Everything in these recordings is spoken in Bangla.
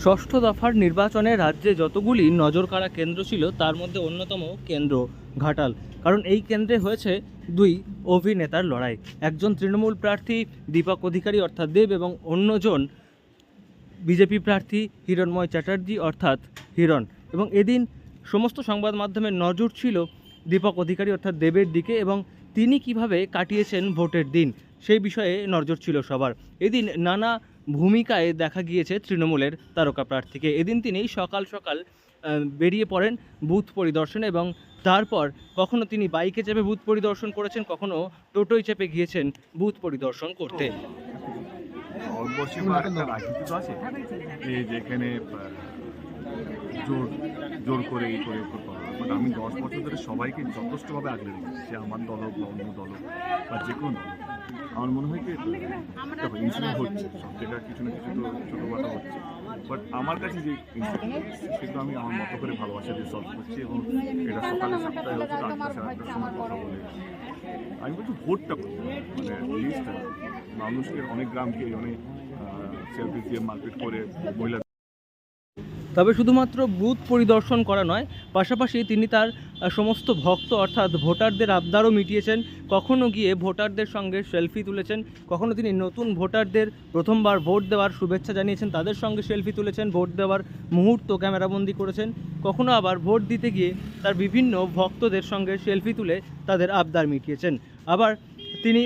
ষষ্ঠ দফার নির্বাচনে রাজ্যে যতগুলি নজরকাড়া কেন্দ্র ছিল তার মধ্যে অন্যতম কেন্দ্র ঘাটাল। কারণ এই কেন্দ্রে হয়েছে দুই অভিনেতার লড়াই। একজন তৃণমূল প্রার্থী দীপক অধিকারী অর্থাৎ দেব এবং অন্যজন বিজেপি প্রার্থী হিরণময় চ্যাটার্জি অর্থাৎ হিরণ। এবং এদিন সমস্ত সংবাদ মাধ্যমের নজর ছিল দীপক অধিকারী অর্থাৎ দেবের দিকে এবং তিনি কিভাবে কাটিয়েছেন ভোটের দিন সেই বিষয়ে নজর ছিল সবার। এদিন নানা ভূমিকায় দেখা গিয়েছে তৃণমূলের তারকা প্রার্থীকে। এদিন তিনি সকাল সকাল বেরিয়ে পড়েন বুথ পরিদর্শনে এবং তারপর কখনো তিনি বাইকে চেপে বুথ পরিদর্শন করেছেন, কখনো টোটোয় চেপে গিয়েছেন বুথ পরিদর্শন করতে। ভারতবর্ষে একটা রাজনীতি তো আছে যে যেখানে জোর জোর করে এই করে করতে হবে, বাট আমি 10 বছর ধরে সবাইকে যথেষ্টভাবে আগলে রেখেছি, সে আমার দল হোক বা অন্য দল হোক বা যে কোনো দল। আমার মনে হয় কি ইনসিডেন্ট হচ্ছে, সব জায়গায় কিছু না কিছু তো ছোটোখাটো হচ্ছে, বাট আমার কাছে যে ইনসিডেন্ট সেগুলো আমি আমার মতো করে ভালোবাসা দিয়ে সলভ করছি। এবং এটা সকালে 7টায় হচ্ছে, 8টা সাড়ে 8টার সময় কথা বলে আমি বলছি ভোটটা করতে মানে লিস্ট মানুষকে অনেক গ্রামকে অনেক সেলফি দিয়ে মার্কেট করে মহিলা। তবে শুধুমাত্র বুথ পরিদর্শন করা নয়, পাশাপাশি তিনি তার সমস্ত ভক্ত অর্থাৎ ভোটারদের আবদারও মিটিয়েছেন। কখনো গিয়ে ভোটারদের সঙ্গে সেলফি তুলেছেন, কখনো তিনি নতুন ভোটারদের প্রথমবার ভোট দেওয়ার শুভেচ্ছা জানিয়েছেন, তাদের সঙ্গে সেলফি তুলেছেন, ভোট দেওয়ার মুহূর্ত ক্যামেরাবন্দি করেছেন। কখনো আবার ভোট দিতে গিয়ে তার বিভিন্ন ভক্তদের সঙ্গে সেলফি তুলে তাদের আবদার মিটিয়েছেন। আবার তিনি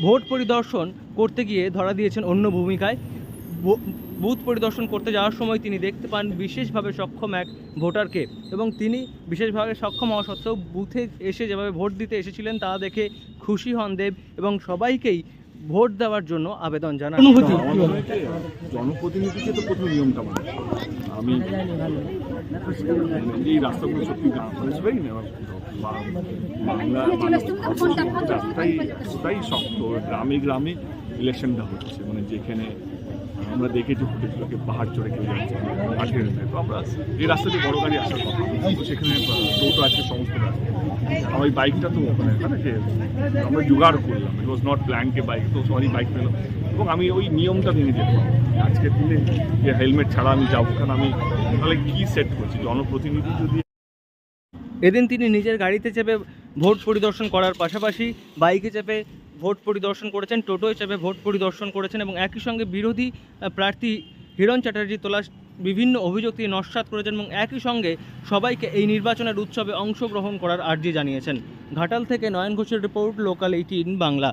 ভোট পরিদর্শন করতে গিয়ে ধরা দিয়েছেন অন্য ভূমিকায়। বুথ পরিদর্শন করতে যাওয়ার সময় তিনি দেখতে পান বিশেষভাবে সক্ষম এক ভোটারকে এবং তিনি বিশেষভাবে সক্ষম হওয়া সত্ত্বেও বুথে এসে যেভাবে ভোট দিতে এসেছিলেন তা দেখে খুশি হন দেব এবং সবাইকেই ভোট দেওয়ার জন্য আবেদন জানান। জনপ্রতিনিধিকে তো প্রথম নিয়মটা মানে আমি এই রাস্তাগুলো সত্যি বুঝবেই না, বাংলা রাস্তাই শক্ত, গ্রামে গ্রামে ইলেকশনটা হচ্ছে, মানে যেখানে আমরা দেখেছি হোটেলগুলোকে পাহাড় চড়ে কেউ যাচ্ছে আটকে গেছে। তো আমরা এই রাস্তা দিয়ে বড় গাড়ি আসার কথা, তো সেখানে টোটো আছে, সমস্ত রাস্তা। আমার বাইকটা তো মানে আমরা জোগাড় করলাম, ইট ওয়াজ নট প্ল্যানকে বাইক, তো সবারই বাইক পেল এবং আমি ওই নিয়মটা ভেঙে যেতাম আজকের দিনে যে হেলমেট ছাড়া আমি যাবো, কারণ আমি তাহলে কী সেট করছি জনপ্রতিনিধি যদি। এদিন তিনি নিজের গাড়িতে চেপে ভোট পরিদর্শন করার পাশাপাশি বাইকে চেপে ভোট পরিদর্শন করেছেন, টোটোয় চেপে ভোট পরিদর্শন করেছেন এবং একই সঙ্গে বিরোধী প্রার্থী হিরণ চ্যাটার্জি তোলা বিভিন্ন অভিযোগ তিনি নস্যাৎ করেছেন এবং একই সঙ্গে সবাইকে এই নির্বাচনের উৎসবে অংশগ্রহণ করার আর্জি জানিয়েছেন। ঘাটাল থেকে নয়ন ঘোষের রিপোর্ট, লোকাল 18 বাংলা।